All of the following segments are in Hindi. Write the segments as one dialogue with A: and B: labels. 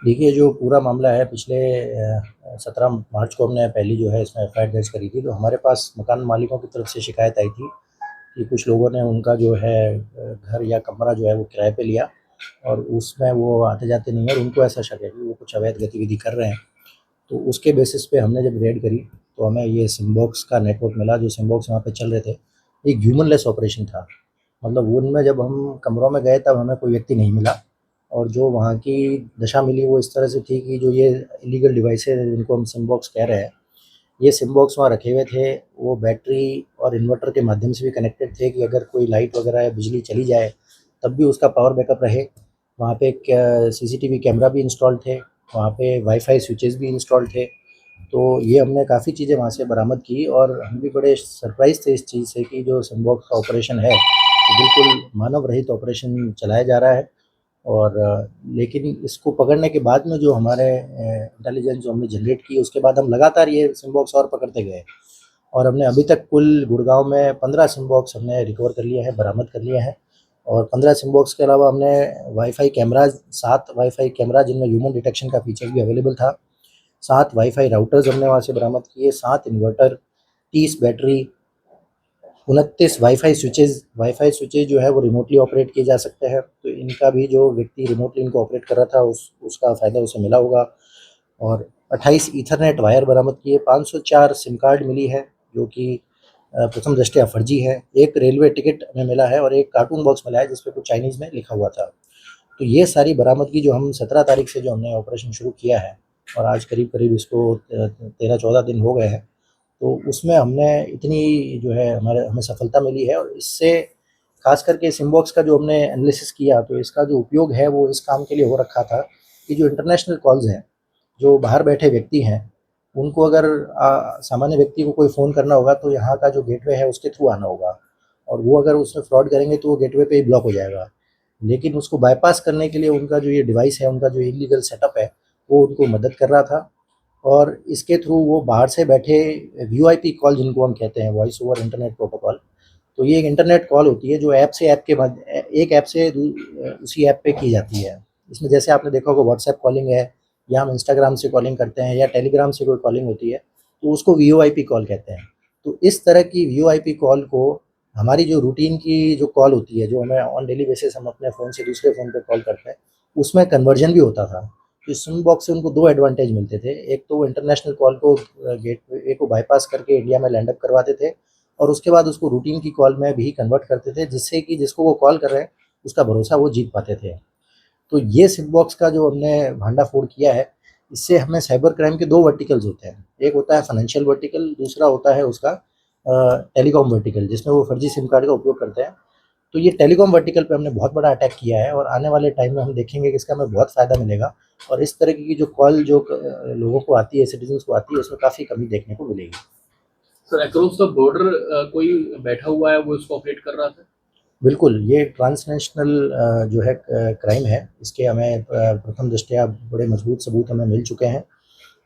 A: देखिए, जो पूरा मामला है पिछले 17 मार्च को हमने पहली जो है इसमें एफआईआर दर्ज करी थी। तो हमारे पास मकान मालिकों की तरफ से शिकायत आई थी कि कुछ लोगों ने उनका जो है घर या कमरा जो है वो किराए पे लिया और उसमें वो आते-जाते नहीं है और उनको ऐसा शक है कि वो कुछ अवैध गतिविधि कर रहे हैं। तो उसके बेसिस पे हमने जब रेड करी तो हमें ये सिम्बॉक्स का नेटवर्क मिला। जो सिम्बॉक्स वहाँ पे चल रहे थे, एक ह्यूमनलेस ऑपरेशन था। मतलब उनमें जब हम कमरों में गए तब हमें कोई व्यक्ति नहीं मिला और जो वहाँ की दशा मिली वो इस तरह से थी कि जो ये इलीगल डिवाइसेज़ हैं जिनको हम सिम्बॉक्स कह रहे हैं, ये सिम्बॉक्स वहाँ रखे हुए थे। वो बैटरी और इन्वर्टर के माध्यम से भी कनेक्टेड थे कि अगर कोई लाइट वगैरह या बिजली चली जाए तब भी उसका पावर बैकअप रहे। वहाँ पे एक सीसीटीवी कैमरा भी इंस्टॉल्ड थे, वहाँ पे वाईफ़ाई स्विचेज़ भी इंस्टॉल्ड थे। तो ये हमने काफ़ी चीज़ें वहाँ से बरामद की और हम भी बड़े सरप्राइज़ थे इस चीज़ से कि जो सिम्बॉक्स का ऑपरेशन है, वो बिल्कुल मानव रहित ऑपरेशन चलाया जा रहा है। और लेकिन इसको पकड़ने के बाद में जो हमारे इंटेलिजेंस जो हमने जनरेट की, उसके बाद हम लगातार ये सिम्बॉक्स और पकड़ते गए और हमने अभी तक कुल गुड़गाँव में 15 सिम्बॉक्स हमने रिकवर कर लिए हैं, बरामद कर लिए हैं। और 15 सिम्बॉक्स के अलावा हमने वाईफ़ाई कैमराज़ 7 वाईफ़ाई कैमरा जिनमें ह्यूमन डिटेक्शन का फीचर भी अवेलेबल था, 7 वाईफ़ाई राउटर्स हमने वहाँ से बरामद किए, 7 इन्वर्टर, 30 बैटरी, 29 वाईफ़ाई स्विचेज़ जो है वो रिमोटली ऑपरेट किए जा सकते हैं। तो इनका भी जो व्यक्ति रिमोटली इनको ऑपरेट कर रहा था उसका फ़ायदा उसे मिला होगा। और 28 ईथरनेट वायर बरामद किए, 504 सिम कार्ड मिली है जो कि प्रथम दृष्टया फर्जी है। एक रेलवे टिकट हमें मिला है और एक कार्टून बॉक्स मिला है जिस पे कुछ चाइनीज़ में लिखा हुआ था। तो ये सारी बरामदगी जो हम 17 तारीख से जो हमने ऑपरेशन शुरू किया है और आज करीब-करीब इसको 13-14 दिन हो गए हैं। तो उसमें हमने इतनी जो है हमारे हमें सफलता मिली है और इससे ख़ास करके सिम्बॉक्स का जो हमने एनालिसिस किया तो इसका जो उपयोग है वो इस काम के लिए हो रखा था कि जो इंटरनेशनल कॉल्स हैं, जो बाहर बैठे व्यक्ति हैं, उनको अगर सामान्य व्यक्ति को कोई फ़ोन करना होगा तो यहाँ का जो गेटवे है उसके थ्रू आना होगा और वो अगर उसमें फ्रॉड करेंगे तो वो गेटवे पे ही ब्लॉक हो जाएगा। लेकिन उसको बायपास करने के लिए उनका जो ये डिवाइस है, उनका जो इल्लीगल सेटअप है, वो उनको मदद कर रहा था और इसके थ्रू वो बाहर से बैठे वीओआईपी कॉल जिनको हम कहते हैं, वॉइस ओवर इंटरनेट प्रोटोकॉल। तो ये एक इंटरनेट कॉल होती है जो ऐप से ऐप के बाद एक ऐप से उसी ऐप पे की जाती है। इसमें जैसे आपने देखा होगा व्हाट्सएप कॉलिंग है या हम इंस्टाग्राम से कॉलिंग करते हैं या टेलीग्राम से कोई कॉलिंग होती है, तो उसको वीओआईपी कॉल कहते हैं। तो इस तरह की वीओआईपी कॉल को हमारी जो रूटीन की जो कॉल होती है, जो हमें ऑन डेली बेसिस हम अपने फ़ोन से दूसरे फ़ोन पे कॉल करते हैं, उसमें कन्वर्जन भी होता था। तो इस स्विंग बॉक्स से उनको 2 एडवांटेज मिलते थे। एक तो वो इंटरनेशनल कॉल को गेटवे को बायपास करके इंडिया में लैंड अप करवाते थे और उसके बाद उसको रूटीन की कॉल में भी कन्वर्ट करते थे, जिससे कि जिसको वो कॉल कर रहे हैं, उसका भरोसा वो जीत पाते थे। तो ये सिप बॉक्स का जो हमने भांडाफोड़ किया है, इससे हमें साइबर क्राइम के 2 वर्टिकल्स होते हैं। एक होता है फाइनेंशियल वर्टिकल, दूसरा होता है उसका टेलीकॉम वर्टिकल जिसमें वो फर्जी सिम कार्ड का उपयोग करते हैं। तो ये टेलीकॉम वर्टिकल पे हमने बहुत बड़ा अटैक किया है और आने वाले टाइम में हम देखेंगे कि इसका हमें बहुत फ़ायदा मिलेगा और इस तरह की जो कॉल जो लोगों को आती है, सिटीज़न्स को आती है, उसमें काफ़ी कमी देखने को मिलेगी।
B: सर अक्रॉस द बॉर्डर कोई बैठा हुआ है वो इसको ऑपरेट कर रहा था?
A: बिल्कुल, ये ट्रांसनेशनल जो है क्राइम है। इसके हमें प्रथम दृष्टया बड़े मज़बूत सबूत हमें मिल चुके हैं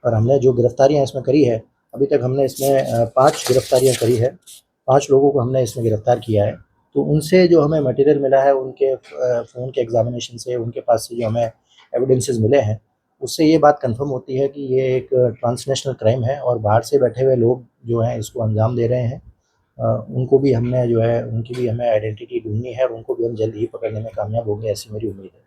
A: और हमने जो गिरफ्तारियाँ इसमें करी है, अभी तक हमने इसमें 5 गिरफ्तारियाँ करी है। 5 लोगों को हमने इसमें गिरफ्तार किया है। तो उनसे जो हमें मटीरियल मिला है, उनके फ़ोन के एग्ज़ामिनेशन से, उनके पास से जो हमें एविडेंसेस मिले हैं, उससे ये बात कन्फर्म होती है कि ये एक ट्रांसनेशनल क्राइम है और बाहर से बैठे हुए लोग जो हैं इसको अंजाम दे रहे हैं। उनको भी हमने जो है उनकी भी हमें आइडेंटिटी ढूँढनी है और उनको भी हम जल्द ही पकड़ने में कामयाब होंगे, ऐसी मेरी उम्मीद है।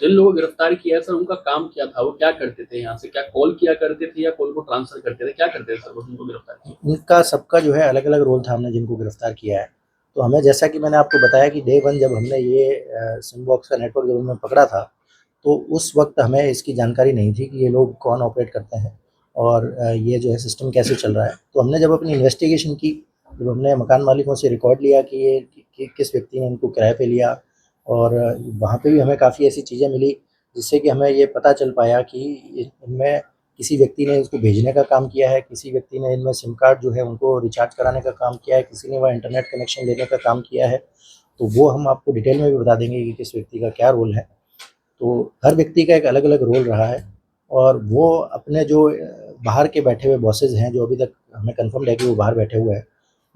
B: जिन लोगों को गिरफ्तार किया है सर उनका काम क्या था? वो क्या करते थे यहाँ से? क्या कॉल किया करते थे या कॉल को ट्रांसफर करते थे? क्या करते थे सर वो जिनको गिरफ्तार किया?
A: उनका सबका जो है अलग-अलग रोल था हमने जिनको गिरफ्तार किया है। तो हमें जैसा कि मैंने आपको बताया कि डे 1 जब हमने ये सिम्बॉक्स का नेटवर्क जब हमने पकड़ा था, तो उस वक़्त हमें इसकी जानकारी नहीं थी कि ये लोग कौन ऑपरेट करते हैं और ये जो है सिस्टम कैसे चल रहा है। तो हमने जब अपनी इन्वेस्टिगेशन की, जब हमने मकान मालिकों से रिकॉर्ड लिया कि ये कि किस व्यक्ति ने इनको किराए पे लिया और वहाँ पे भी हमें काफ़ी ऐसी चीज़ें मिली, जिससे कि हमें ये पता चल पाया कि इनमें किसी व्यक्ति ने इसको भेजने का काम किया है, किसी व्यक्ति ने इनमें सिम कार्ड जो है उनको रिचार्ज कराने का काम किया है, किसी ने वहाँ इंटरनेट कनेक्शन लेने का काम किया है। तो वो हम आपको डिटेल में भी बता देंगे कि किस व्यक्ति का क्या रोल है। तो हर व्यक्ति का एक अलग-अलग रोल रहा है और वो अपने जो बाहर के बैठे हुए बॉसेज़ हैं, जो अभी तक हमें कन्फर्म्ड है कि वो बाहर बैठे हुए हैं,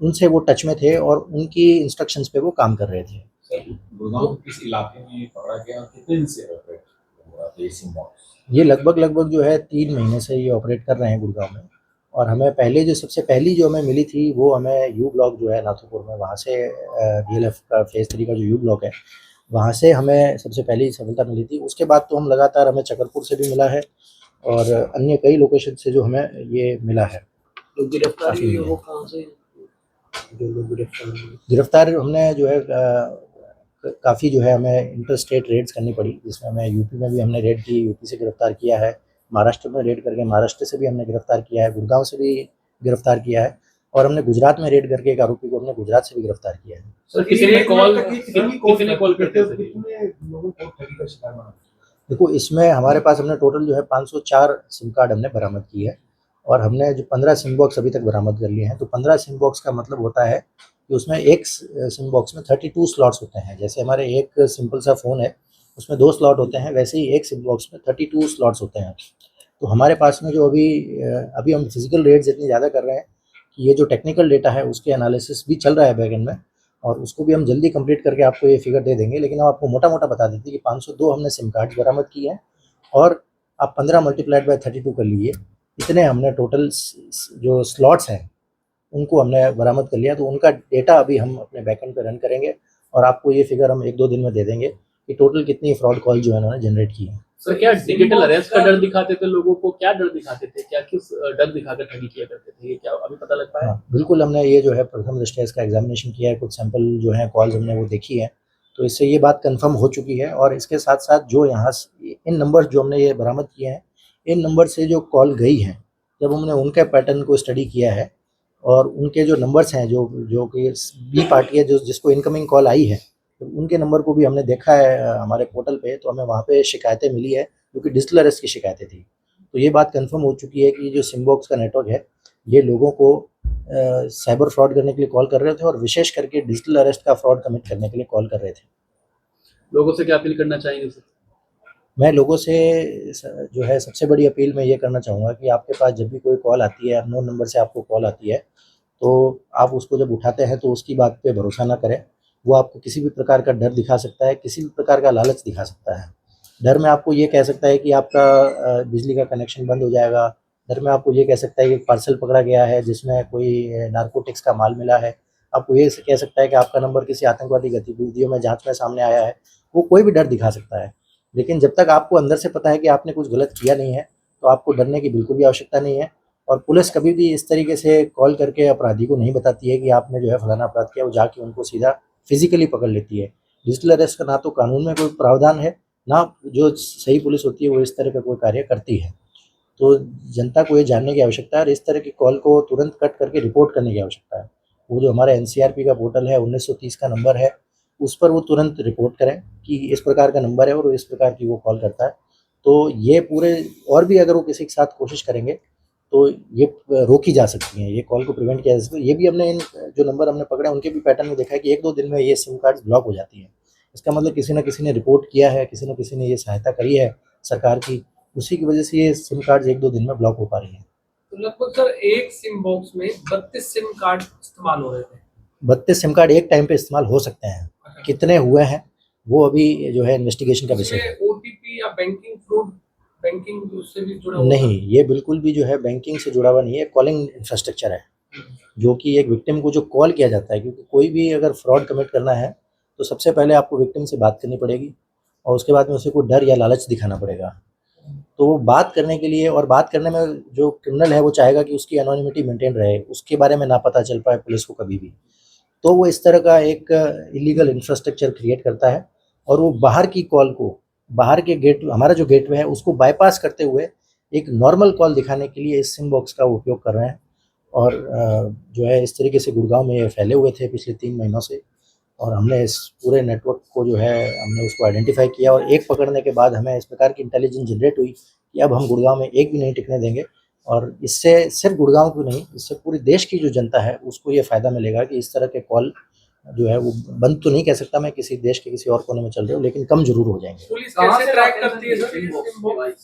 A: उनसे वो टच में थे और उनकी इंस्ट्रक्शंस पे वो काम कर रहे थे।
C: सर, गुड़गाँव के किस इलाके में पकड़ा गया और कितने दिन से ऑपरेट हो रहा था? थे ये सिम बॉक्स?
A: ये लगभग जो है 3 महीने से ये ऑपरेट कर रहे हैं गुड़गांव में। और हमें पहले जो सबसे पहली जो हमें मिली थी वो हमें यू ब्लॉक जो है नाथुपुर में, वहाँ से DLF का फेज़ 3 का जो यू ब्लॉक है वहाँ से हमें सबसे पहली सफलता मिली थी। उसके बाद तो हम लगातार, हमें चकरपुर से भी मिला है और अन्य कई लोकेशन से जो हमें ये मिला है।
B: लोग गिरफ्तार
A: काफ़ी
B: हुए
A: मिले
B: वो
A: हैं।
B: कहाँ से, जो लोग गिरफ्तार हुए?
A: गिरफ्तार हमने जो है काफ़ी जो है हमें इंटर स्टेट रेड्स करनी पड़ी, जिसमें हमें यूपी में भी हमने रेड की, यूपी से गिरफ्तार किया है, महाराष्ट्र में रेड करके महाराष्ट्र से भी हमने गिरफ्तार किया है, गुड़गांव से भी गिरफ्तार किया है और हमने गुजरात में रेड करके एक आरोपी को हमने गुजरात से भी गिरफ्तार किया है।
B: सर किसी ने कॉल करते थे?
C: कितने लोगों को ठगी का शिकार बना?
A: देखो, इसमें हमारे पास हमने टोटल जो है 504 सिम कार्ड हमने बरामद किए है और हमने जो 15 सिम बॉक्स अभी तक बरामद कर लिए हैं। तो 15 सिम बॉक्स का मतलब होता है कि उसमें एक सिम बॉक्स में 32 स्लॉट्स होते हैं। जैसे हमारे एक सिंपल सा फ़ोन है उसमें 2 स्लॉट होते हैं, वैसे ही एक सिम बॉक्स में 32 स्लॉट्स होते हैं। तो हमारे पास में जो अभी हम फिजिकल रेट्स इतनी ज़्यादा कर रहे हैं कि ये जो टेक्निकल डेटा है उसके एनालिसिस भी चल रहा है बैकएंड में और उसको भी हम जल्दी कंप्लीट करके आपको ये फिगर दे देंगे। लेकिन हम आपको मोटा-मोटा बता देते हैं कि 502 हमने सिम कार्ड्स बरामद किए हैं और आप 15 मल्टीप्लाइड बाय 32 कर लीजिए, इतने हमने टोटल जो स्लॉट्स हैं उनको हमने बरामद कर लिया। तो उनका डेटा अभी हम अपने बैकएंड पे रन करेंगे और आपको ये फिगर हम 1-2 दिन में दे देंगे कि टोटल कितनी फ्रॉड कॉल जो है उन्होंने जनरेट की है।
B: सर क्या डिजिटल अरेस्ट का डर दिखाते थे लोगों को? क्या डर दिखाते थे? क्या किस डर दिखाकर ठगी किया करते थे? ये क्या अभी पता लग पाया?
A: हाँ, बिल्कुल, हमने ये जो है प्रथम दृष्टया इसका एग्जामिनेशन किया है, कुछ सैंपल जो है कॉल्स हमने वो देखी है, तो इससे ये बात कंफर्म हो चुकी है। और इसके साथ-साथ जो यहाँ इन नंबर्स जो हमने ये बरामद किए हैं, इन नंबर से जो कॉल गई हैं, जब हमने उनके पैटर्न को स्टडी किया है और उनके जो नंबर्स हैं जो कि बी पार्टी है जो जिसको इनकमिंग कॉल आई है, तो उनके नंबर को भी हमने देखा है हमारे पोर्टल पे, तो हमें वहाँ पे शिकायतें मिली है जो कि डिजिटल अरेस्ट की शिकायतें थी। तो ये बात कंफर्म हो चुकी है कि जो सिमबॉक्स का नेटवर्क है, ये लोगों को साइबर फ्रॉड करने के लिए कॉल कर रहे थे और विशेष करके डिजिटल अरेस्ट का फ्रॉड कमिट करने के लिए कॉल कर रहे थे।
B: लोगों से क्या अपील करना चाहेंगे सर?
A: मैं लोगों से जो है सबसे बड़ी अपील मैं ये करना चाहूँगा कि आपके पास जब भी कोई कॉल आती है, अननोन नंबर से आपको कॉल आती है, तो आप उसको जब उठाते हैं तो उसकी बात पे भरोसा ना करें। वो आपको किसी भी प्रकार का डर दिखा सकता है, किसी भी प्रकार का लालच दिखा सकता है। डर में आपको ये कह सकता है कि आपका बिजली का कनेक्शन बंद हो जाएगा। डर में आपको ये कह सकता है कि पार्सल पकड़ा गया है जिसमें कोई नारकोटिक्स का माल मिला है। आपको ये कह सकता है कि आपका नंबर किसी आतंकवादी गतिविधियों में जाँच में सामने आया है। वो कोई भी डर दिखा सकता है। लेकिन जब तक आपको अंदर से पता है कि आपने कुछ गलत किया नहीं है, तो आपको डरने की बिल्कुल भी आवश्यकता नहीं है। और पुलिस कभी भी इस तरीके से कॉल करके अपराधी को नहीं बताती है कि आपने जो है फलाना अपराध किया, वो जाके उनको सीधा फिज़िकली पकड़ लेती है। डिजिटल अरेस्ट का ना तो कानून में कोई प्रावधान है, ना जो सही पुलिस होती है वो इस तरह का कोई कार्य करती है। तो जनता को ये जानने की आवश्यकता है और इस तरह की कॉल को तुरंत कट करके रिपोर्ट करने की आवश्यकता है। वो जो हमारा एनसीआरपी का पोर्टल है, 1930 का नंबर है, उस पर वो तुरंत रिपोर्ट करें कि इस प्रकार का नंबर है और इस प्रकार की वो कॉल करता है। तो ये पूरे, और भी अगर वो किसी के साथ कोशिश करेंगे तो ये रोकी जा सकती हैं, ये कॉल को प्रिवेंट किया जा सकता है। ये भी हमने इन जो नंबर हमने पकड़े उनके भी पैटर्न में देखा है कि 1-2 दिन में ये सिम कार्ड्स ब्लॉक हो जाती हैं। इसका मतलब किसी न किसी ने रिपोर्ट किया है, किसी न किसी ने ये सहायता करी है सरकार की, उसी की वजह से ये सिम कार्ड्स 1-2 दिन में ब्लॉक हो पा रही हैं।
D: तो लगभग सर एक सिम बॉक्स में 32 सिम कार्ड इस्तेमाल हो रहे थे।
A: 32 सिम कार्ड एक टाइम पे इस्तेमाल हो सकते हैं। कितने हुए हैं वो अभी जो है इन्वेस्टिगेशन का विषय है।
D: इसमें ओटीपी या बैंकिंग उससे भी जुड़ा हुआ
A: नहीं, ये बिल्कुल भी जो है बैंकिंग से जुड़ा हुआ नहीं है, कॉलिंग इंफ्रास्ट्रक्चर है, जो कि एक विक्टिम को जो कॉल किया जाता है, क्योंकि कोई भी अगर फ्रॉड कमिट करना है तो सबसे पहले आपको विक्टिम से बात करनी पड़ेगी और उसके बाद में उसे कोई डर या लालच दिखाना पड़ेगा। तो वो बात करने के लिए, और बात करने में जो क्रिमिनल है वो चाहेगा कि उसकी एनोनिमिटी मेंटेन रहे, उसके बारे में ना पता चल पाए पुलिस को कभी भी। तो वो इस तरह का एक इलीगल इंफ्रास्ट्रक्चर क्रिएट करता है और वो बाहर की कॉल को, बाहर के गेट, हमारा जो गेटवे है उसको बाईपास करते हुए एक नॉर्मल कॉल दिखाने के लिए इस सिम बॉक्स का उपयोग कर रहे हैं। और जो है इस तरीके से गुड़गांव में ये फैले हुए थे पिछले 3 महीनों से और हमने इस पूरे नेटवर्क को जो है हमने उसको आइडेंटिफाई किया और एक पकड़ने के बाद हमें इस प्रकार की इंटेलिजेंस जनरेट हुई कि अब हम गुड़गांव में एक भी नहीं टिकने देंगे। और इससे सिर्फ गुड़गांव को नहीं, इससे पूरे देश की जो जनता है उसको ये फ़ायदा मिलेगा कि इस तरह के कॉल जो है वो बंद तो नहीं कह सकता मैं, किसी देश के किसी और कोने में चल रहे हो, लेकिन कम ज़रूर हो जाएंगे।
D: पुलिस कैसे ट्रैक करती है सर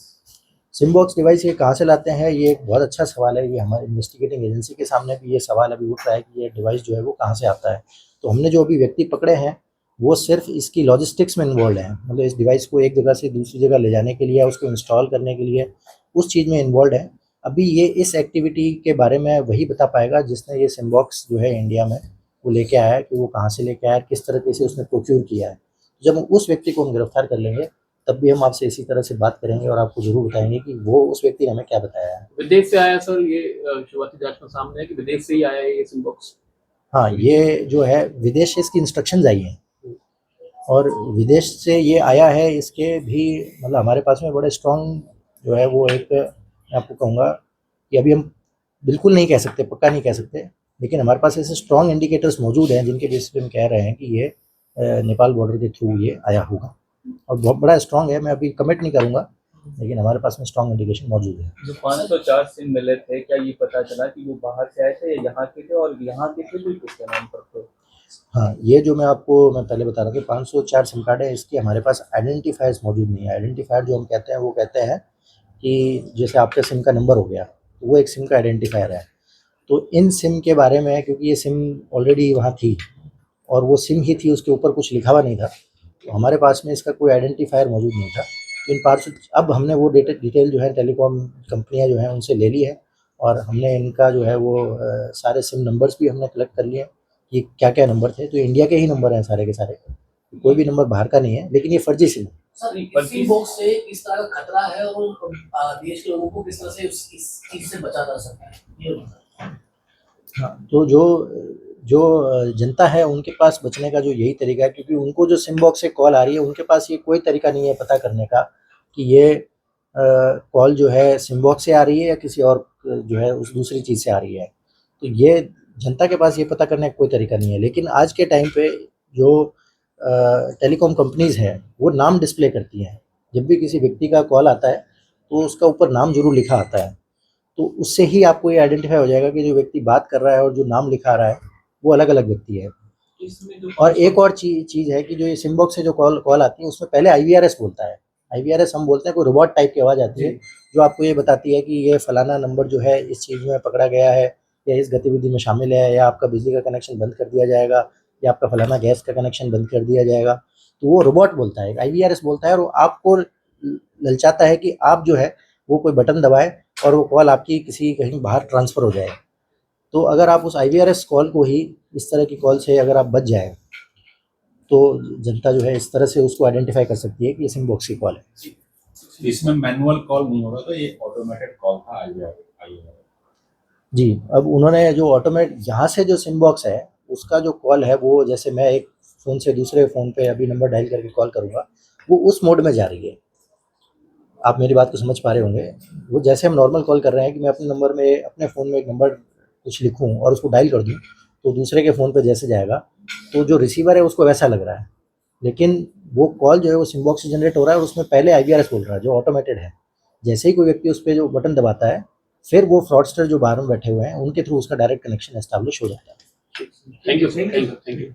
A: सिम बॉक्स डिवाइस ये कहाँ से लाते हैं, ये एक बहुत अच्छा सवाल है। ये हमारे इन्वेस्टिगेटिंग एजेंसी के सामने भी ये सवाल अभी उठ रहा है कि ये डिवाइस जो है वो कहाँ से आता है। तो हमने जो अभी व्यक्ति पकड़े हैं वो सिर्फ इसकी लॉजिस्टिक्स में इन्वॉल्व है, मतलब इस डिवाइस को एक जगह से दूसरी जगह ले जाने के लिए या उसको इंस्टॉल करने के लिए उस चीज़ में इन्वॉल्व है। अभी ये इस एक्टिविटी के बारे में वही बता पाएगा जिसने ये सिमबॉक्स जो है इंडिया में वो लेके आया है, कि वो कहाँ से लेके आया है, किस तरीके से उसने प्रोक्योर किया है। जब हम उस व्यक्ति को हम गिरफ्तार कर लेंगे तब भी हम आपसे इसी तरह से बात करेंगे और आपको ज़रूर बताएंगे कि वो उस व्यक्ति ने हमें क्या बताया है।
B: विदेश से आया सर, ये शुरुआती जांच में सामने है कि विदेश से ही आया है ये सिम बॉक्स।
A: हाँ, ये जो है विदेश से इसकी इंस्ट्रक्शंस आई हैं और विदेश से ये आया है, इसके भी मतलब हमारे पास में बड़े स्ट्रॉन्ग जो है वो एक, मैं आपको कहूँगा कि अभी हम बिल्कुल नहीं कह सकते, पक्का नहीं कह सकते, लेकिन हमारे पास ऐसे स्ट्रॉन्ग इंडिकेटर्स मौजूद हैं जिनके बेसिस पे हम कह रहे हैं कि ये नेपाल बॉर्डर के थ्रू ये आया होगा और बहुत बड़ा स्ट्रॉन्ग है। मैं अभी कमिट नहीं करूँगा, लेकिन हमारे पास में स्ट्रॉन्ग इंडिकेशन मौजूद है।
E: जो 504 सिम मिले थे, क्या ये पता चला कि वो बाहर से आए थे या यहाँ के थे, और यहाँ के थे कोई किसके नाम पर थे?
A: हाँ, ये जो मैं पहले बता रहा था 504 सिम कार्ड है, इसके हमारे पास आइडेंटिफायर्स मौजूद नहीं है। आइडेंटिफायर जो हम कहते हैं वो कहते हैं कि जैसे आपके सिम का नंबर हो गया, तो वो एक सिम का आइडेंटिफायर है। तो इन सिम के बारे में, क्योंकि ये सिम ऑलरेडी वहाँ थी और वो सिम ही थी, उसके ऊपर कुछ लिखा हुआ नहीं था, तो हमारे पास में इसका कोई आइडेंटिफायर मौजूद नहीं था। इन 500 अब हमने वो डिटेल जो है टेलीकॉम कंपनियाँ जो हैं उनसे ले ली है और हमने इनका जो है वो सारे सिम नंबर्स भी हमने कलेक्ट कर लिए हैं कि क्या-क्या नंबर थे। तो इंडिया के ही नंबर हैं सारे के सारे, कोई भी नंबर बाहर का नहीं है, लेकिन ये फर्जी सिम है।
F: सर, इसी बॉक्स से किस तरह का खतरा है और देश के लोगों को किस तरह से इस चीज से बचा जा सकता है, ये बताएं।
A: हाँ, तो जो जनता है उनके पास बचने का जो यही तरीका है, क्योंकि उनको जो सिम बॉक्स से कॉल आ रही है उनके पास ये कोई तरीका नहीं है पता करने का कि ये कॉल जो है सिम बॉक्स से आ रही है या किसी और जो है उस दूसरी चीज़ से आ रही है। तो ये जनता के पास ये पता करने का कोई तरीका नहीं है। लेकिन आज के टाइम पे जो टेलीकॉम कंपनीज़ हैं वो नाम डिस्प्ले करती हैं। जब भी किसी व्यक्ति का कॉल आता है तो उसका ऊपर नाम ज़रूर लिखा आता है, तो उससे ही आपको ये आइडेंटिफाई हो जाएगा कि जो व्यक्ति बात कर रहा है और जो नाम लिखा आ रहा है वो अलग-अलग व्यक्ति है।
B: इसमें जो
A: और एक और चीज़ है कि जो ये सिम बॉक्स से जो कॉल आती है उसमें पहले आईवीआरएस बोलता है। आईवीआरएस हम बोलते हैं, कोई रोबोट टाइप की आवाज़ आती है जो आपको ये बताती है कि ये फलाना नंबर जो है इस चीज़ में पकड़ा गया है या इस गतिविधि में शामिल है, या आपका बिजली का कनेक्शन बंद कर दिया जाएगा या आपका फलाना गैस का कनेक्शन बंद कर दिया जाएगा। तो वो रोबोट बोलता है, आईवीआरएस बोलता है और वो आपको ललचाता है कि आप जो है वो कोई बटन दबाएँ और वो कॉल आपकी किसी कहीं बाहर ट्रांसफ़र हो जाए। तो अगर आप उस आईवीआरएस कॉल को ही, इस तरह की कॉल से अगर आप बच जाएँ, तो जनता जो है इस तरह से उसको आइडेंटिफाई कर सकती है कि ये सिम बॉक्स की कॉल है।
C: इसमें मैनुअल कॉल नहीं हो रहा था, ये ऑटोमेटेड कॉल था आईवीआर।
A: जी, अब उन्होंने जो यहाँ से जो सिम बॉक्स है उसका जो कॉल है वो, जैसे मैं एक फ़ोन से दूसरे फ़ोन पे अभी नंबर डायल करके कॉल करूँगा, वो उस मोड में जा रही है। आप मेरी बात को समझ पा रहे होंगे। वो जैसे हम नॉर्मल कॉल कर रहे हैं कि मैं अपने नंबर में, अपने फ़ोन में एक नंबर कुछ लिखूँ और उसको डायल कर दूँ, तो दूसरे के फ़ोन पे जैसे जाएगा, तो जो रिसीवर है उसको वैसा लग रहा है। लेकिन वो कॉल जो है वो सिम बॉक्स से जनरेट हो रहा है और उसमें पहले आईवीआरएस बोल रहा है जो ऑटोमेटेड है। जैसे ही कोई व्यक्ति उस पे जो बटन दबाता है, फिर वो फ्रॉडस्टर जो बाहर में बैठे हुए हैं उनके थ्रू उसका डायरेक्ट कनेक्शन एस्टैब्लिश हो जाता है।
B: Thank you sir, thank you.